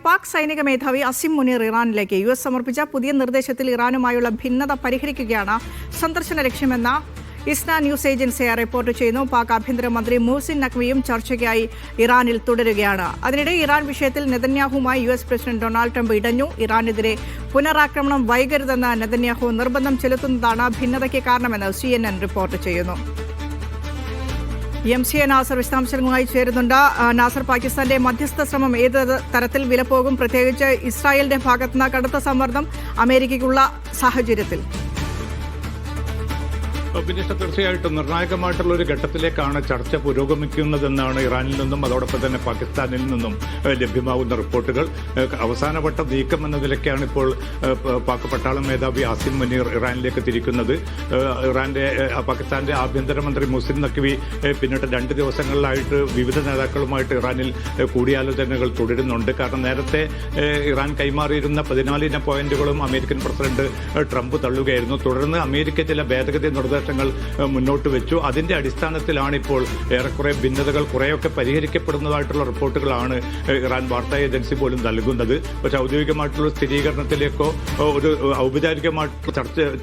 പാക് സൈനിക മേധാവി അസിം മുനീർ ഇറാനിലേക്ക് US സമർപ്പിച്ച പുതിയ നിർദ്ദേശത്തിൽ ഇറാനുമായുള്ള ഭിന്നത പരിഹരിക്കുകയാണ് സന്ദർശന ലക്ഷ്യമെന്ന ഇസ്ന ന്യൂസ് ഏജൻസി റിപ്പോർട്ട് ചെയ്യുന്നു. പാക് ആഭ്യന്തരമന്ത്രി മുഹസിൻ നഖ്വിയും ചർച്ചയ്ക്കായി ഇറാനിൽ തുടരുകയാണ്. അതിനിടെ ഇറാൻ വിഷയത്തിൽ നെതന്യാഹുവുമായി US പ്രസിഡന്റ് ഡൊണാൾഡ് ട്രംപ് ഇടഞ്ഞു. ഇറാനെതിരെ പുനരാക്രമണം വൈകരുതെന്ന് നെതന്യാഹു നിർബന്ധം ചെലുത്തുന്നതാണ് ഭിന്നതയ്ക്ക് കാരണമെന്ന് CNN റിപ്പോർട്ട് ചെയ്യുന്നു. MCA നാസർ വിശദാംശങ്ങളുമായി ചേരുന്നുണ്ട്. നാസർ, പാകിസ്ഥാന്റെ മധ്യസ്ഥ ശ്രമം ഏത് തരത്തിൽ വിലപ്പോകും, പ്രത്യേകിച്ച് ഇസ്രായേലിന്റെ ഭാഗത്തുനിന്ന് കടുത്ത സമ്മർദ്ദം അമേരിക്കയ്ക്കുള്ള സാഹചര്യത്തിൽ? തീർച്ചയായിട്ടും നിർണായകമായിട്ടുള്ള ഒരു ഘട്ടത്തിലേക്കാണ് ചർച്ച പുരോഗമിക്കുന്നതെന്നാണ് ഇറാനിൽ നിന്നും അതോടൊപ്പം തന്നെ പാകിസ്ഥാനിൽ നിന്നും ലഭ്യമാകുന്ന റിപ്പോർട്ടുകൾ. അവസാനവട്ട നീക്കം എന്ന നിലയ്ക്കാണ് ഇപ്പോൾ പാക് പട്ടാളം മേധാവി അസിം മുനീർ ഇറാനിലേക്ക് തിരിക്കുന്നത്. പാകിസ്ഥാന്റെ ആഭ്യന്തരമന്ത്രി മുഹസിൻ നഖ്വി പിന്നിട്ട് 2 ദിവസങ്ങളിലായിട്ട് വിവിധ നേതാക്കളുമായിട്ട് ഇറാനിൽ കൂടിയാലോചനകൾ തുടരുന്നുണ്ട്. കാരണം നേരത്തെ ഇറാൻ കൈമാറിയിരുന്ന 14 ഇന പോയിന്റുകളും അമേരിക്കൻ പ്രസിഡന്റ് ട്രംപ് തള്ളുകയായിരുന്നു. തുടർന്ന് അമേരിക്ക ചില ഭേദഗതി നിർദ്ദേശങ്ങൾ മുന്നോട്ട് വെച്ചു. അതിന്റെ അടിസ്ഥാനത്തിലാണ് ഇപ്പോൾ ഏറെക്കുറെ ഭിന്നതകൾ കുറേയൊക്കെ പരിഹരിക്കപ്പെടുന്നതായിട്ടുള്ള റിപ്പോർട്ടുകളാണ് ഇറാൻ വാർത്താ ഏജൻസി പോലും നൽകുന്നത്. പക്ഷേ ഔദ്യോഗികമായിട്ടുള്ള സ്ഥിരീകരണത്തിലേക്കോ ഒരു ഔപചാരികമായിട്ടുള്ള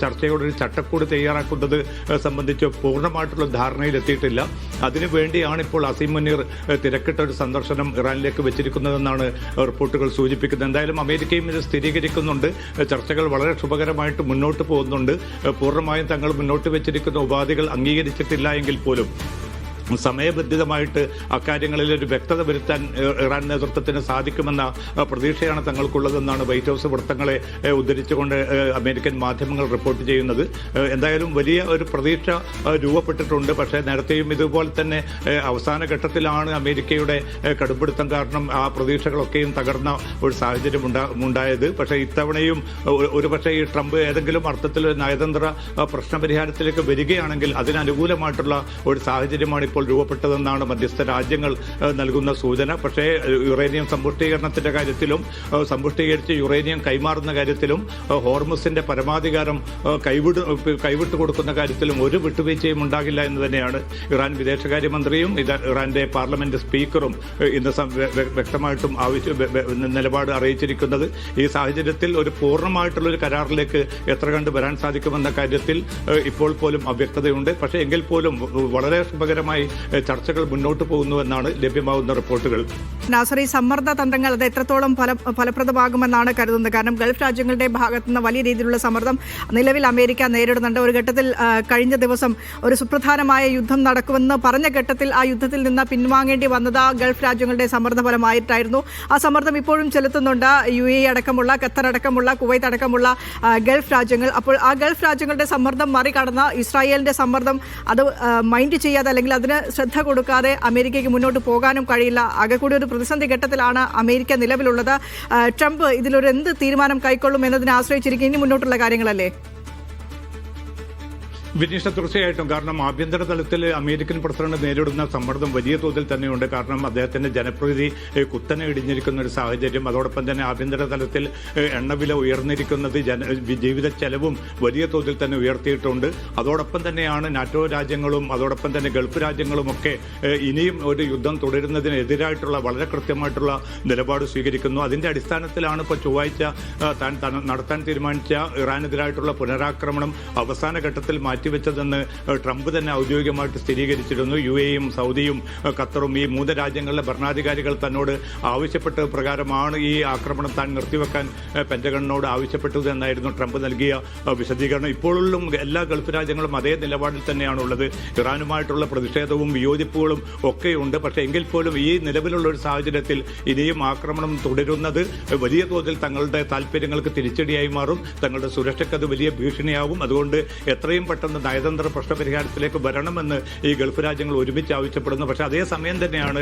ചർച്ചയോടെ ഒരു ചട്ടക്കൂട് തയ്യാറാക്കുന്നത് സംബന്ധിച്ച് പൂർണ്ണമായിട്ടുള്ള ധാരണയിലെത്തിയിട്ടില്ല. അതിനുവേണ്ടിയാണ് ഇപ്പോൾ അസിം മുനീർ തിരക്കിട്ട ഒരു സന്ദർശനം ഇറാനിലേക്ക് വെച്ചിരിക്കുന്നതെന്നാണ് റിപ്പോർട്ടുകൾ സൂചിപ്പിക്കുന്നത്. എന്തായാലും അമേരിക്കയും ഇത് സ്ഥിരീകരിക്കുന്നുണ്ട്. ചർച്ചകൾ വളരെ ശുഭകരമായിട്ട് മുന്നോട്ട് പോകുന്നുണ്ട്. പൂർണ്ണമായും തങ്ങൾ മുന്നോട്ട് വെച്ചിരിക്കുന്ന ഉപാധികൾ അംഗീകരിച്ചിട്ടില്ല എങ്കിൽ പോലും സമയബന്ധിതമായിട്ട് അക്കാര്യങ്ങളിൽ ഒരു വ്യക്തത വരുത്താൻ ഇറാൻ നേതൃത്വത്തിന് സാധിക്കുമെന്ന പ്രതീക്ഷയാണ് തങ്ങൾക്കുള്ളതെന്നാണ് വൈറ്റ് ഹൌസ് വൃത്തങ്ങളെ ഉദ്ധരിച്ചുകൊണ്ട് അമേരിക്കൻ മാധ്യമങ്ങൾ റിപ്പോർട്ട് ചെയ്യുന്നത്. എന്തായാലും വലിയ ഒരു പ്രതീക്ഷ രൂപപ്പെട്ടിട്ടുണ്ട്. പക്ഷേ നേരത്തെയും ഇതുപോലെ തന്നെ അവസാന ഘട്ടത്തിലാണ് അമേരിക്കയുടെ കടുംപിടുത്തം കാരണം ആ പ്രതീക്ഷകളൊക്കെയും തകർന്ന ഒരു സാഹചര്യം ഉണ്ടായത്. പക്ഷേ ഇത്തവണയും ഒരുപക്ഷെ ഈ ട്രംപ് ഏതെങ്കിലും അർത്ഥത്തിൽ നയതന്ത്ര പ്രശ്നപരിഹാരത്തിലേക്ക് വരികയാണെങ്കിൽ അതിനനുകൂലമായിട്ടുള്ള ഒരു സാഹചര്യമാണ് ഇപ്പോൾ രൂപപ്പെട്ടതെന്നാണ് മധ്യസ്ഥ രാജ്യങ്ങൾ നൽകുന്ന സൂചന. പക്ഷേ യുറേനിയം സമ്പുഷ്ടീകരണത്തിന്റെ കാര്യത്തിലും സമ്പുഷ്ടീകരിച്ച് യുറേനിയം കൈമാറുന്ന കാര്യത്തിലും ഹോർമുസിന്റെ പരമാധികാരം കൈവിട്ടു കൊടുക്കുന്ന കാര്യത്തിലും ഒരു വിട്ടുവീഴ്ചയും ഉണ്ടാകില്ല എന്ന് തന്നെയാണ് ഇറാൻ വിദേശകാര്യമന്ത്രിയും ഇറാന്റെ പാർലമെന്റ് സ്പീക്കറും ഇന്ന് വ്യക്തമായിട്ടും നിലപാട് അറിയിച്ചിരിക്കുന്നത്. ഈ സാഹചര്യത്തിൽ ഒരു പൂർണ്ണമായിട്ടുള്ള ഒരു കരാറിലേക്ക് എത്ര കണ്ട് വരാൻ സാധിക്കുമെന്ന കാര്യത്തിൽ ഇപ്പോൾ പോലും അവ്യക്തതയുണ്ട്. പക്ഷേ എങ്കിൽ പോലും വളരെ ശുഭകരമായി ചർച്ചകൾ മുന്നോട്ട് പോകുന്നുവെന്നാണ് ലഭ്യമാകുന്ന റിപ്പോർട്ടുകൾ. നാസർ, ഈ സമ്മർദ്ദ തന്ത്രങ്ങൾ അത് എത്രത്തോളം ഫലപ്രദമാകുമെന്നാണ് കരുതുന്നത്? കാരണം ഗൾഫ് രാജ്യങ്ങളുടെ ഭാഗത്തുനിന്ന് വലിയ രീതിയിലുള്ള സമ്മർദ്ദം നിലവിൽ അമേരിക്ക നേരിടുന്നുണ്ട്. ഒരു ഘട്ടത്തിൽ കഴിഞ്ഞ ദിവസം ഒരു സുപ്രധാനമായ യുദ്ധം നടക്കുമെന്ന് പറഞ്ഞ ഘട്ടത്തിൽ ആ യുദ്ധത്തിൽ നിന്ന് പിൻവാങ്ങേണ്ടി വന്നത് ഗൾഫ് രാജ്യങ്ങളുടെ സമ്മർദ്ദ ഫലമായിട്ടായിരുന്നു. ആ സമ്മർദ്ദം ഇപ്പോഴും ചെലുത്തുന്നുണ്ട് UAE അടക്കമുള്ള, ഖത്തർ അടക്കമുള്ള, കുവൈത്ത് അടക്കമുള്ള ഗൾഫ് രാജ്യങ്ങൾ. അപ്പോൾ ആ ഗൾഫ് രാജ്യങ്ങളുടെ സമ്മർദ്ദം മറികടന്ന് ഇസ്രായേലിന്റെ സമ്മർദ്ദം അത് മൈൻഡ് ചെയ്യാതെ അല്ലെങ്കിൽ അതിന് ശ്രദ്ധ കൊടുക്കാതെ അമേരിക്കയ്ക്ക് മുന്നോട്ട് പോകാനും കഴിയില്ല. ആകെ കൂടി ഒരു പ്രതിസന്ധി ഘട്ടത്തിലാണ് അമേരിക്ക നിലവിലുള്ളത്. ട്രംപ് ഇതിലൊരു എന്ത് തീരുമാനം കൈക്കൊള്ളും എന്നതിനെ ആശ്രയിച്ചിരിക്കും ഇനി മുന്നോട്ടുള്ള കാര്യങ്ങളല്ലേ? വിനീഷ, തീർച്ചയായിട്ടും. കാരണം ആഭ്യന്തര തലത്തിൽ അമേരിക്കൻ പ്രസിഡന്റ് നേരിടുന്ന സമ്മർദ്ദം വലിയ തോതിൽ തന്നെയുണ്ട്. കാരണം അദ്ദേഹത്തിന്റെ ജനപ്രീതി കുത്തനെ ഇടിഞ്ഞിരിക്കുന്ന ഒരു സാഹചര്യം. അതോടൊപ്പം തന്നെ ആഭ്യന്തര തലത്തിൽ എണ്ണവില ഉയർന്നിരിക്കുന്നത്, ജീവിത ചെലവും വലിയ തോതിൽ തന്നെ ഉയർത്തിയിട്ടുണ്ട്. അതോടൊപ്പം തന്നെയാണ് നാറ്റോ രാജ്യങ്ങളും അതോടൊപ്പം തന്നെ ഗൾഫ് രാജ്യങ്ങളും ഒക്കെ ഇനിയും ഒരു യുദ്ധം തുടരുന്നതിനെതിരായിട്ടുള്ള വളരെ കൃത്യമായിട്ടുള്ള നിലപാട് സ്വീകരിക്കുന്നു. അതിന്റെ അടിസ്ഥാനത്തിലാണ് ഇപ്പോൾ ചൊവ്വാഴ്ച താൻ നടത്താൻ തീരുമാനിച്ച ഇറാനെതിരായിട്ടുള്ള പുനരാക്രമണം അവസാന ഘട്ടത്തിൽ മാറ്റിവെച്ചതെന്ന് ട്രംപ് തന്നെ ഔദ്യോഗികമായിട്ട് സ്ഥിരീകരിച്ചിരുന്നു. UAEയും സൗദിയും ഖത്തറും ഈ 3 രാജ്യങ്ങളിലെ ഭരണാധികാരികൾ തന്നോട് ആവശ്യപ്പെട്ട പ്രകാരമാണ് ഈ ആക്രമണം താൻ നിർത്തിവെക്കാൻ പെന്റഗണിനോട് ആവശ്യപ്പെട്ടത് എന്നായിരുന്നു ട്രംപ് നൽകിയ വിശദീകരണം. ഇപ്പോഴും എല്ലാ ഗൾഫ് രാജ്യങ്ങളും അതേ നിലപാടിൽ തന്നെയാണുള്ളത്. ഇറാനുമായിട്ടുള്ള പ്രതിഷേധവും വിയോജിപ്പുകളും ഒക്കെയുണ്ട്. പക്ഷേ എങ്കിൽ പോലും ഈ നിലവിലുള്ള ഒരു സാഹചര്യത്തിൽ ഇനിയും ആക്രമണം തുടരുന്നത് വലിയ തോതിൽ തങ്ങളുടെ താല്പര്യങ്ങൾക്ക് തിരിച്ചടിയായി മാറും. തങ്ങളുടെ സുരക്ഷയ്ക്ക് അത് വലിയ ഭീഷണിയാവും. അതുകൊണ്ട് എത്രയും പെട്ടെന്ന് നയതന്ത്ര പ്രശ്നപരിഹാരത്തിലേക്ക് വരണമെന്ന് ഈ ഗൾഫ് രാജ്യങ്ങൾ ഒരുമിച്ച് ആവശ്യപ്പെടുന്നു. പക്ഷേ അതേസമയം തന്നെയാണ്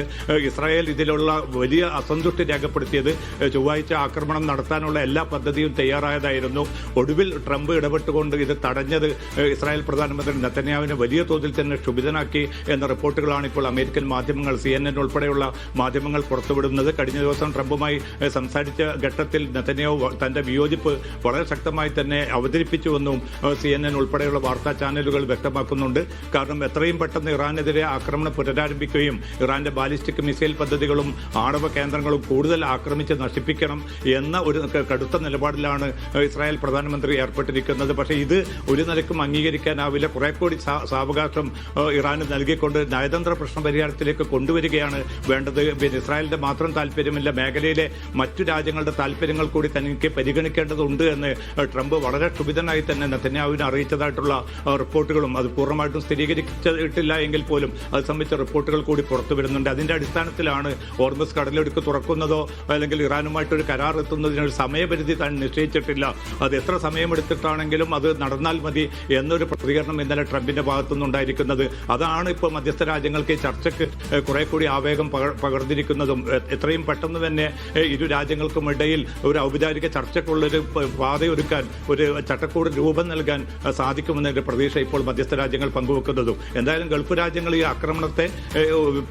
ഇസ്രായേൽ ഇതിലുള്ള വലിയ അസന്തുഷ്ടി രേഖപ്പെടുത്തിയത്. ചൊവ്വാഴ്ച ആക്രമണം നടത്താനുള്ള എല്ലാ പദ്ധതിയും തയ്യാറായതായിരുന്നു. ഒടുവിൽ ട്രംപ് ഇടപെട്ടുകൊണ്ട് ഇത് തടഞ്ഞത് ഇസ്രായേൽ പ്രധാനമന്ത്രി നെതന്യാഹുവിനെ വലിയ തോതിൽ തന്നെ ക്ഷുഭിതനാക്കി എന്ന റിപ്പോർട്ടുകളാണ് ഇപ്പോൾ അമേരിക്കൻ മാധ്യമങ്ങൾ, CNN ഉൾപ്പെടെയുള്ള മാധ്യമങ്ങൾ പുറത്തുവിടുന്നത്. കഴിഞ്ഞ ദിവസം ട്രംപുമായി സംസാരിച്ച ഘട്ടത്തിൽ നെതന്യാഹു തന്റെ വിയോജിപ്പ് വളരെ ശക്തമായി തന്നെ അവതരിപ്പിച്ചുവെന്നും CNN ഉൾപ്പെടെയുള്ള വാർത്താ ചാനലുകൾ വ്യക്തമാക്കുന്നുണ്ട്. കാരണം എത്രയും പെട്ടെന്ന് ഇറാനെതിരെ ആക്രമണം പുനരാരംഭിക്കുകയും ഇറാന്റെ ബാലിസ്റ്റിക് മിസൈൽ പദ്ധതികളും ആണവ കേന്ദ്രങ്ങളും കൂടുതൽ ആക്രമിച്ച് നശിപ്പിക്കണം എന്ന ഒരു കടുത്ത നിലപാടിലാണ് ഇസ്രായേൽ പ്രധാനമന്ത്രി ഏർപ്പെട്ടിരിക്കുന്നത്. പക്ഷേ ഇത് ഒരു നിലയ്ക്കും അംഗീകരിക്കാനാവില്ല. കുറെ കൂടി സാവകാശം ഇറാന് നൽകിക്കൊണ്ട് നയതന്ത്ര പ്രശ്ന പരിഹാരത്തിലേക്ക് കൊണ്ടുവരികയാണ് വേണ്ടത്. പിന്നെ ഇസ്രായേലിന്റെ മാത്രം താല്പര്യമില്ല, മേഖലയിലെ മറ്റു രാജ്യങ്ങളുടെ താല്പര്യങ്ങൾ കൂടി തനിക്ക് പരിഗണിക്കേണ്ടതുണ്ട് എന്ന് ട്രംപ് വളരെ ക്ഷുഭിതനായി തന്നെ നെതന്യാഹുവിനെ അറിയിച്ചതായിട്ടുള്ള റിപ്പോർട്ടുകളും അത് പൂർണ്ണമായിട്ടും സ്ഥിരീകരിച്ചിട്ടില്ല എങ്കിൽ പോലും അത് സംബന്ധിച്ച റിപ്പോർട്ടുകൾ കൂടി പുറത്തു വരുന്നുണ്ട്. അതിന്റെ അടിസ്ഥാനത്തിലാണ് ഹോർമുസ് കടലിടുക്ക് തുറക്കുന്നതോ അല്ലെങ്കിൽ ഇറാനുമായിട്ടൊരു കരാർ എത്തുന്നതിനൊരു സമയപരിധി താൻ നിശ്ചയിച്ചിട്ടില്ല. അത് എത്ര സമയമെടുത്തിട്ടാണെങ്കിലും അത് നടന്നാൽ മതി എന്നൊരു പ്രതികരണം ഇന്നലെ ട്രംപിന്റെ ഭാഗത്തുനിന്നുണ്ടായിരിക്കുന്നത്. അതാണ് ഇപ്പോൾ മധ്യസ്ഥ രാജ്യങ്ങൾക്ക് ചർച്ചയ്ക്ക് കുറെ കൂടി ആവേഗം പകർന്നിരിക്കുന്നതും. എത്രയും പെട്ടെന്ന് തന്നെ ഇരു രാജ്യങ്ങൾക്കും ഇടയിൽ ഒരു ഔപചാരിക ചർച്ചയ്ക്കുള്ളൊരു പാതയൊരുക്കാൻ, ഒരു ചട്ടക്കൂട് രൂപം നൽകാൻ സാധിക്കുമെന്നതിന്റെ പ്രതീക്ഷ ഇപ്പോൾ മധ്യസ്ഥ രാജ്യങ്ങൾ പങ്കുവെക്കുന്നതും. എന്തായാലും ഗൾഫ് രാജ്യങ്ങൾ ഈ ആക്രമണത്തെ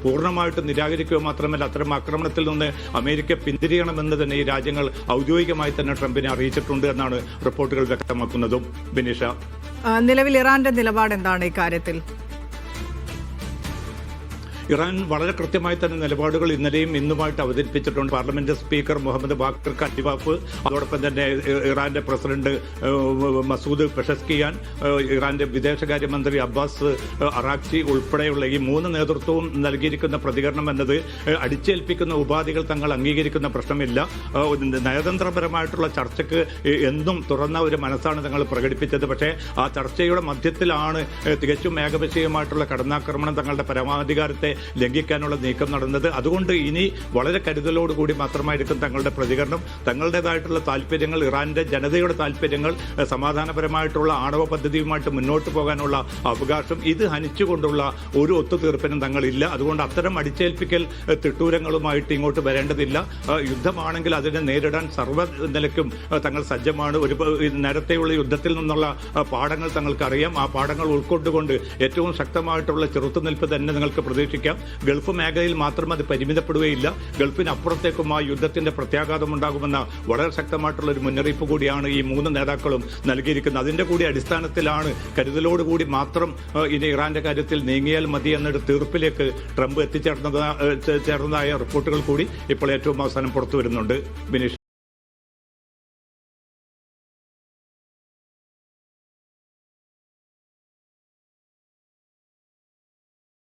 പൂർണ്ണമായിട്ടും നിരാകരിക്കുക മാത്രമല്ല, അത്തരം ആക്രമണത്തിൽ നിന്ന് അമേരിക്ക പിന്തിരിയണമെന്ന് തന്നെ ഈ രാജ്യങ്ങൾ ഔദ്യോഗികമായി തന്നെ ട്രംപിനെ അറിയിച്ചിട്ടുണ്ട് എന്നാണ് റിപ്പോർട്ടുകൾ വ്യക്തമാക്കുന്നതും. ബിനീഷ, നിലവിൽ ഇറാന്റെ നിലപാട് എന്താണ് ഇക്കാര്യത്തിൽ? ഇറാൻ വളരെ കൃത്യമായി തന്നെ നിലപാടുകൾ ഇന്നലെയും ഇന്നുമായിട്ട് അവതരിപ്പിച്ചിട്ടുണ്ട്. പാർലമെന്റ് സ്പീക്കർ മുഹമ്മദ് ബാഖർ ഖലിബാഫ്, അതോടൊപ്പം തന്നെ ഇറാന്റെ പ്രസിഡന്റ് മസൂദ് പെഷസ്കിയാൻ, ഇറാന്റെ വിദേശകാര്യമന്ത്രി അബ്ബാസ് അറാഖ്ചി ഉൾപ്പെടെയുള്ള ഈ മൂന്ന് നേതൃത്വവും നൽകിയിരിക്കുന്ന പ്രതികരണം എന്നത് അടിച്ചേൽപ്പിക്കുന്ന ഉപാധികൾ തങ്ങൾ അംഗീകരിക്കുന്ന പ്രശ്നമില്ല. നയതന്ത്രപരമായിട്ടുള്ള ചർച്ചയ്ക്ക് എന്നും തുറന്ന ഒരു മനസ്സാണ് തങ്ങൾ പ്രകടിപ്പിച്ചത്. പക്ഷേ ആ ചർച്ചയുടെ മധ്യത്തിലാണ് തികച്ചും ഏകപക്ഷീയമായിട്ടുള്ള കടന്നാക്രമണം, തങ്ങളുടെ പരമാധികാരത്തെ ലംഘിക്കാനുള്ള നീക്കം നടന്നത്. അതുകൊണ്ട് ഇനി വളരെ കരുതലോടുകൂടി മാത്രമായിരിക്കും തങ്ങളുടെ പ്രതികരണം. തങ്ങളുടേതായിട്ടുള്ള താല്പര്യങ്ങൾ, ഇറാന്റെ ജനതയുടെ താല്പര്യങ്ങൾ, സമാധാനപരമായിട്ടുള്ള ആണവ പദ്ധതിയുമായിട്ട് മുന്നോട്ട് പോകാനുള്ള അവകാശം, ഇത് ഹനിച്ചുകൊണ്ടുള്ള ഒരു ഒത്തുതീർപ്പിനും തങ്ങളില്ല. അതുകൊണ്ട് അത്തരം അടിച്ചേൽപ്പിക്കൽ തിട്ടൂരങ്ങളുമായിട്ട് ഇങ്ങോട്ട് വരേണ്ടതില്ല. യുദ്ധമാണെങ്കിൽ അതിനെ നേരിടാൻ സർവ്വ നിലയ്ക്കും തങ്ങൾ സജ്ജമാണ്. ഒരു നേരത്തെയുള്ള യുദ്ധത്തിൽ നിന്നുള്ള പാഠങ്ങൾ തങ്ങൾക്കറിയാം. ആ പാഠങ്ങൾ ഉൾക്കൊണ്ടുകൊണ്ട് ഏറ്റവും ശക്തമായിട്ടുള്ള ചെറുത്തുനിൽപ്പ് തന്നെ നിങ്ങൾക്ക് പ്രതീക്ഷിക്കാം. ഗൾഫ് മേഖലയിൽ മാത്രം അത് പരിമിതപ്പെടുകയില്ല. ഗൾഫിനപ്പുറത്തേക്കും ആ യുദ്ധത്തിന്റെ പ്രത്യാഘാതം ഉണ്ടാകുമെന്ന വളരെ ശക്തമായിട്ടുള്ള ഒരു മുന്നറിയിപ്പ് കൂടിയാണ് ഈ മൂന്ന് നേതാക്കളും നൽകിയിരിക്കുന്നത്. അതിന്റെ കൂടി അടിസ്ഥാനത്തിലാണ് കരുതലോടുകൂടി മാത്രം ഇനി ഇറാന്റെ കാര്യത്തിൽ നീങ്ങിയാൽ മതി എന്നൊരു തീർപ്പിലേക്ക് ട്രംപ് എത്തിച്ചേർന്നതായ റിപ്പോർട്ടുകൾ കൂടി ഇപ്പോൾ ഏറ്റവും അവസാനം പുറത്തു വരുന്നുണ്ട്. ബിനീഷ്.